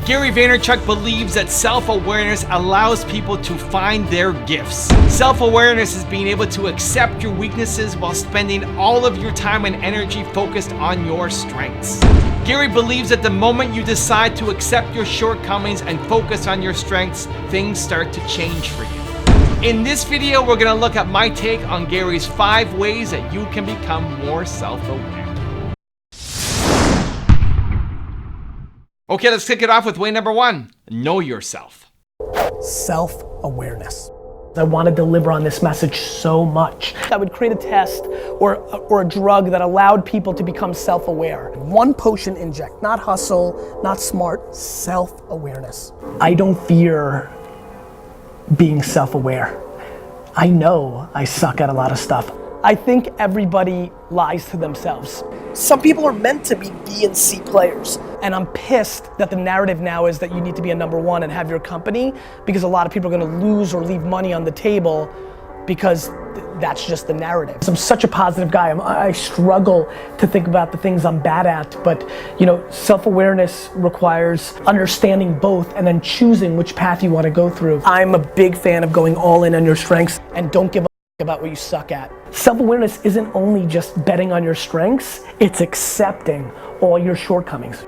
Gary Vaynerchuk believes that self-awareness allows people to find their gifts. Self-awareness is being able to accept your weaknesses while spending all of your time and energy focused on your strengths. Gary believes that the moment you decide to accept your shortcomings and focus on your strengths, things start to change for you. In this video, we're going to look at my take on Gary's 5 ways that you can become more self-aware. Okay, let's kick it off with way number 1. Know yourself. Self-awareness. I want to deliver on this message so much. I would create a test or a drug that allowed people to become self-aware. One potion inject, not hustle, not smart, self-awareness. I don't fear being self-aware. I know I suck at a lot of stuff. I think everybody lies to themselves. Some people are meant to be B and C players. And I'm pissed that the narrative now is that you need to be a number 1 and have your company, because a lot of people are gonna lose or leave money on the table because that's just the narrative. I'm such a positive guy. I struggle to think about the things I'm bad at, but self-awareness requires understanding both and then choosing which path you wanna go through. I'm a big fan of going all in on your strengths and don't give a about what you suck at. Self-awareness isn't only just betting on your strengths, it's accepting all your shortcomings.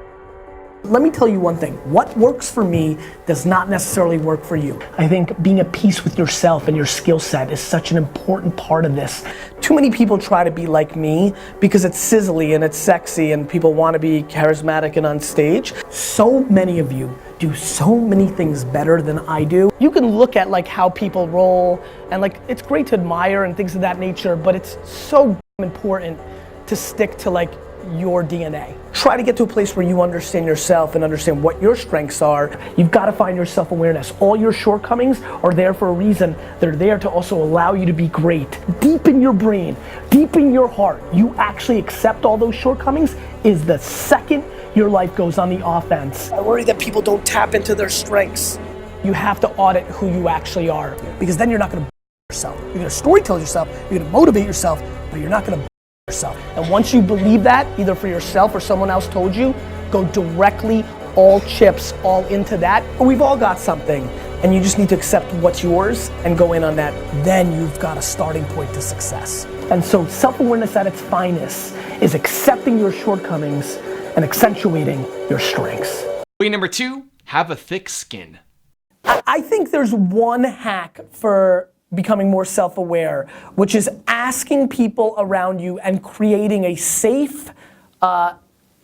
Let me tell you one thing, what works for me does not necessarily work for you. I think being at peace with yourself and your skill set is such an important part of this. Too many people try to be like me because it's sizzly and it's sexy and people want to be charismatic and on stage. So many of you do so many things better than I do. You can look at how people roll and it's great to admire and things of that nature, but it's so important to stick to your DNA. Try to get to a place where you understand yourself and understand what your strengths are. You've got to find your self-awareness. All your shortcomings are there for a reason. They're there to also allow you to be great. Deep in your brain, deep in your heart, you actually accept all those shortcomings is the second your life goes on the offense. I worry that people don't tap into their strengths. You have to audit who you actually are, because then you're not going to yourself. You're going to storytell yourself, you're going to motivate yourself, but you're not going to yourself. And once you believe that, either for yourself or someone else told you, go directly, all chips, all into that. We've all got something, and you just need to accept what's yours and go in on that. Then you've got a starting point to success. And so self-awareness at its finest is accepting your shortcomings and accentuating your strengths. Way number 2, have a thick skin. I think there's one hack for becoming more self-aware, which is asking people around you and creating a safe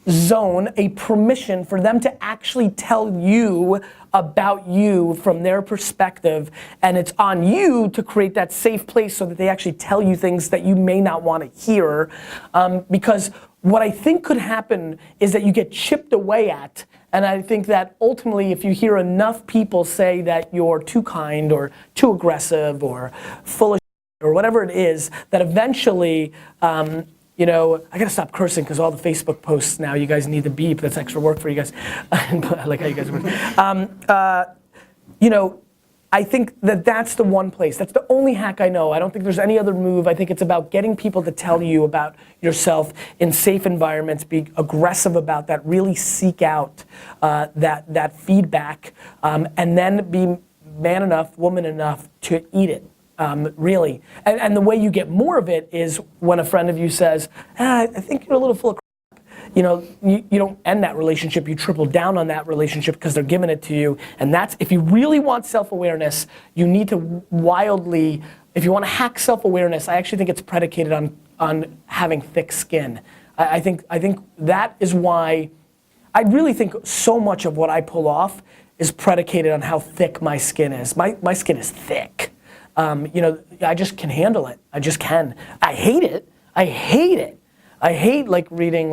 zone, a permission for them to actually tell you about you from their perspective, and it's on you to create that safe place so that they actually tell you things that you may not want to hear, because what I think could happen is that you get chipped away at. And I think that ultimately, if you hear enough people say that you're too kind or too aggressive or full of shit or whatever it is, that eventually, I gotta stop cursing because all the Facebook posts now, you guys need to beep. That's extra work for you guys. I like how you guys work. I think that that's the one place. That's the only hack I know. I don't think there's any other move. I think it's about getting people to tell you about yourself in safe environments, be aggressive about that, really seek out that feedback, and then be man enough, woman enough to eat it, really. And the way you get more of it is when a friend of you says, I think you're a little full of crap. You don't end that relationship, you triple down on that relationship because they're giving it to you. And that's, if you really want self-awareness, you need to if you want to hack self-awareness, I actually think it's predicated on having thick skin. I think that is why, I really think so much of what I pull off is predicated on how thick my skin is. My skin is thick. I just can handle it. I just can. I hate it. I hate reading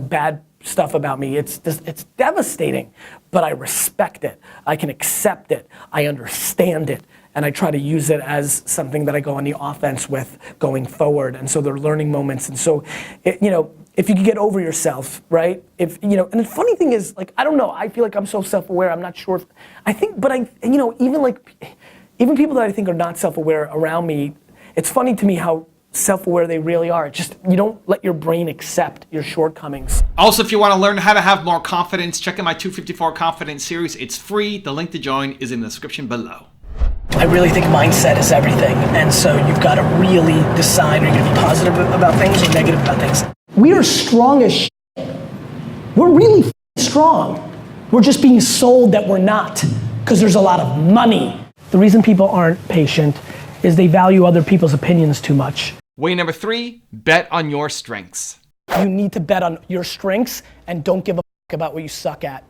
bad stuff about me. It's devastating, but I respect it. I can accept it. I understand it. And I try to use it as something that I go on the offense with going forward. And so they're learning moments. And so, if you can get over yourself, right? And the funny thing is, I don't know, I feel like I'm so self-aware, I'm not sure even people that I think are not self-aware around me, it's funny to me how self-aware they really are. Just, you don't let your brain accept your shortcomings. Also, if you want to learn how to have more confidence, check out my 254 Confidence series. It's free. The link to join is in the description below. I really think mindset is everything. And so you've got to really decide, are you going to be positive about things or negative about things? We are strong as shit. We're really strong. We're just being sold that we're not because there's a lot of money. The reason people aren't patient is they value other people's opinions too much. Way number 3, bet on your strengths. You need to bet on your strengths and don't give a fuck about what you suck at.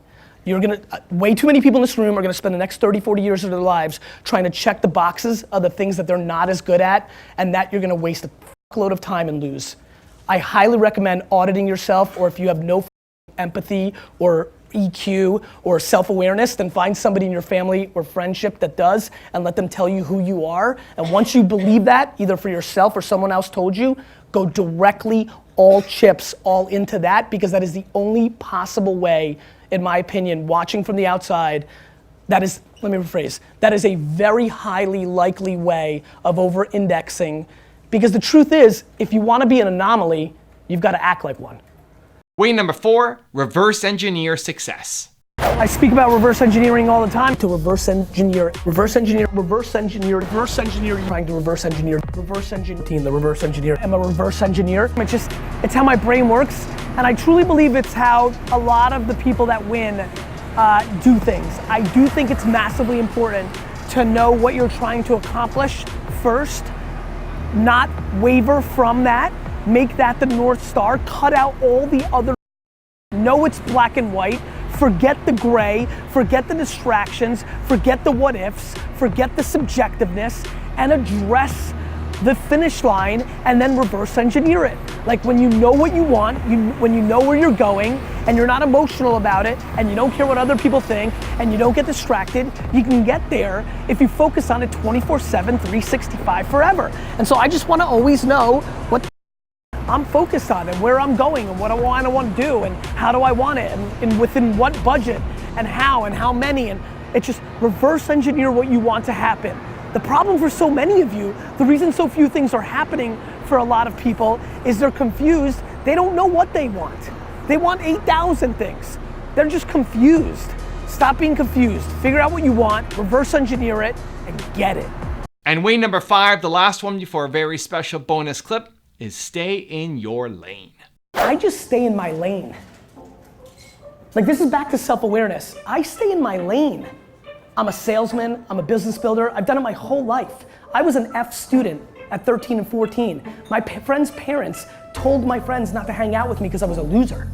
You're gonna, way too many people in this room are gonna spend the next 30, 40 years of their lives trying to check the boxes of the things that they're not as good at, and that you're gonna waste a fuckload of time and lose. I highly recommend auditing yourself, or if you have no empathy or EQ or self-awareness, then find somebody in your family or friendship that does and let them tell you who you are. And once you believe that, either for yourself or someone else told you, go directly all chips all into that, because that is the only possible way, in my opinion, watching from the outside, that is, let me rephrase, that is a very highly likely way of over-indexing, because the truth is, if you want to be an anomaly, you've got to act like one. Way number 4, reverse engineer success. I speak about reverse engineering all the time. To reverse engineer, trying to reverse engineer, the reverse engineer, I'm a reverse engineer. It's how my brain works, and I truly believe it's how a lot of the people that win do things. I do think it's massively important to know what you're trying to accomplish first, not waver from that, make that the North Star, cut out all the other, know it's black and white, forget the gray, forget the distractions, forget the what ifs, forget the subjectiveness, and address the finish line, and then reverse engineer it. Like when you know what you want, when you know where you're going, and you're not emotional about it, and you don't care what other people think, and you don't get distracted, you can get there if you focus on it 24/7, 365 forever. And so I just want to always know what I'm focused on and where I'm going and what I want to do and how do I want it and within what budget and how many, and it's just reverse engineer what you want to happen. The problem for so many of you, the reason so few things are happening for a lot of people is they're confused. They don't know what they want. They want 8,000 things. They're just confused. Stop being confused. Figure out what you want, reverse engineer it, and get it. And way number 5, the last one before a very special bonus clip, is stay in your lane. I just stay in my lane. Like, this is back to self-awareness. I stay in my lane. I'm a salesman, I'm a business builder, I've done it my whole life. I was an F student at 13 and 14. My friends' parents told my friends not to hang out with me because I was a loser.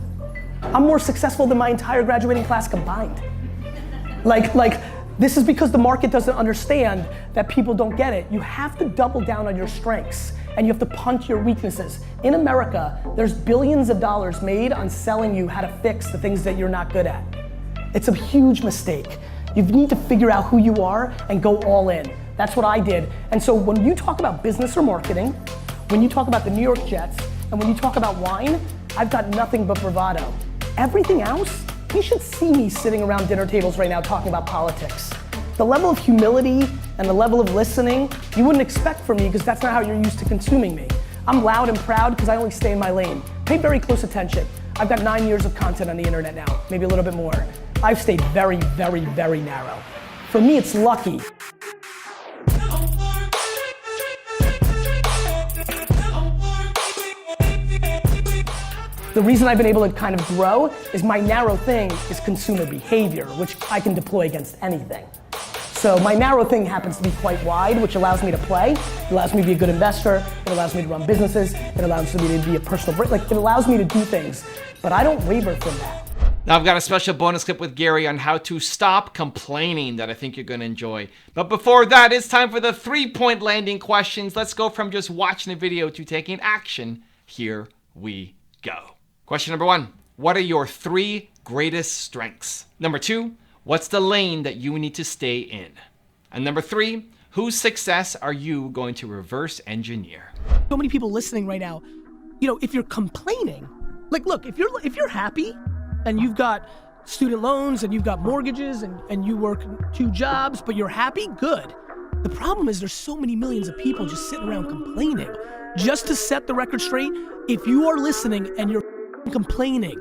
I'm more successful than my entire graduating class combined. Like, this is because the market doesn't understand that people don't get it. You have to double down on your strengths, and you have to punt your weaknesses. In America, there's billions of dollars made on selling you how to fix the things that you're not good at. It's a huge mistake. You need to figure out who you are and go all in. That's what I did. And so when you talk about business or marketing, when you talk about the New York Jets, and when you talk about wine, I've got nothing but bravado. Everything else, you should see me sitting around dinner tables right now talking about politics. The level of humility and the level of listening, you wouldn't expect from me because that's not how you're used to consuming me. I'm loud and proud because I only stay in my lane. Pay very close attention. I've got 9 years of content on the internet now, maybe a little bit more. I've stayed very, very, very narrow. For me, it's lucky. The reason I've been able to kind of grow is my narrow thing is consumer behavior, which I can deploy against anything. So my narrow thing happens to be quite wide, which allows me to play. It allows me to be a good investor. It allows me to run businesses. It allows me to be a personal brand. Like, it allows me to do things, but I don't waver from that. Now I've got a special bonus clip with Gary on how to stop complaining that I think you're gonna enjoy. But before that, it's time for the 3-point landing questions. Let's go from just watching a video to taking action. Here we go. Question number 1, what are your 3 greatest strengths? Number 2, what's the lane that you need to stay in? And number 3, whose success are you going to reverse engineer? So many people listening right now, you know, if you're complaining, like, look, if you're happy and you've got student loans and you've got mortgages and you work 2 jobs, but you're happy, good. The problem is there's so many millions of people just sitting around complaining. Just to set the record straight, if you are listening and you're complaining,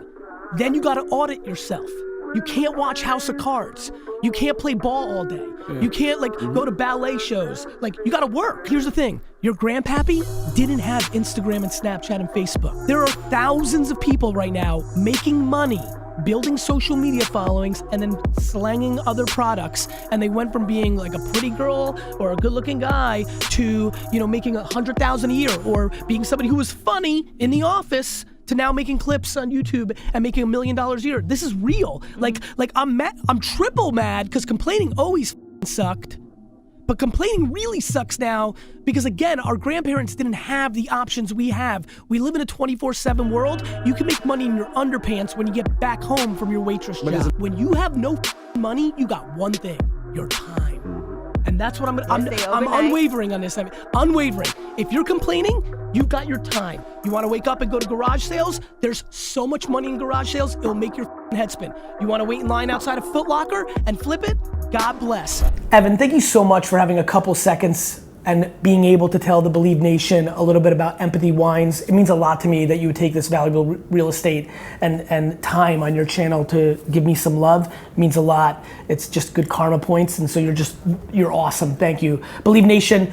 then you gotta audit yourself. You can't watch House of Cards. You can't play ball all day. You can't go to ballet shows. You gotta work. Here's the thing, your grandpappy didn't have Instagram and Snapchat and Facebook. There are thousands of people right now making money, building social media followings, and then slanging other products. And they went from being like a pretty girl or a good looking guy to, making $100,000 a year, or being somebody who was funny in the office to now making clips on YouTube and making $1 million a year. This is real. I'm mad, I'm triple mad because complaining always sucked. But complaining really sucks now because, again, our grandparents didn't have the options we have. We live in a 24/7 world. You can make money in your underpants when you get back home from your waitress job. When you have no money, you got one thing, your time. And that's what I'm unwavering on this. Unwavering. If you're complaining, you've got your time. You want to wake up and go to garage sales? There's so much money in garage sales, it'll make your head spin. You want to wait in line outside a Foot Locker and flip it? God bless. Evan, thank you so much for having a couple seconds and being able to tell the Believe Nation a little bit about Empathy Wines. It means a lot to me that you would take this valuable real estate and time on your channel to give me some love. It means a lot. It's just good karma points, and so you're awesome. Thank you. Believe Nation,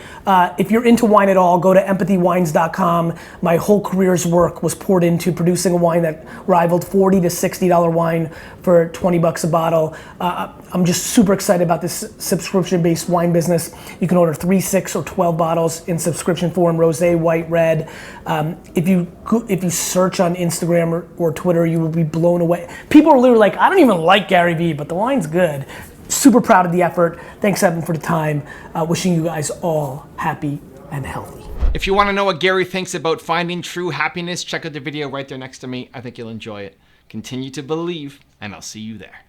if you're into wine at all, go to empathywines.com. My whole career's work was poured into producing a wine that rivaled $40 to $60 wine for $20 a bottle. I'm just super excited about this subscription-based wine business. You can order 3, 6, or 12 bottles in subscription form, rosé, white, red. If you search on Instagram or Twitter, you will be blown away. People are literally like, I don't even like Gary Vee, but the wine's good. Super proud of the effort. Thanks, Evan, for the time. Wishing you guys all happy and healthy. If you want to know what Gary thinks about finding true happiness, check out the video right there next to me. I think you'll enjoy it. Continue to believe, and I'll see you there.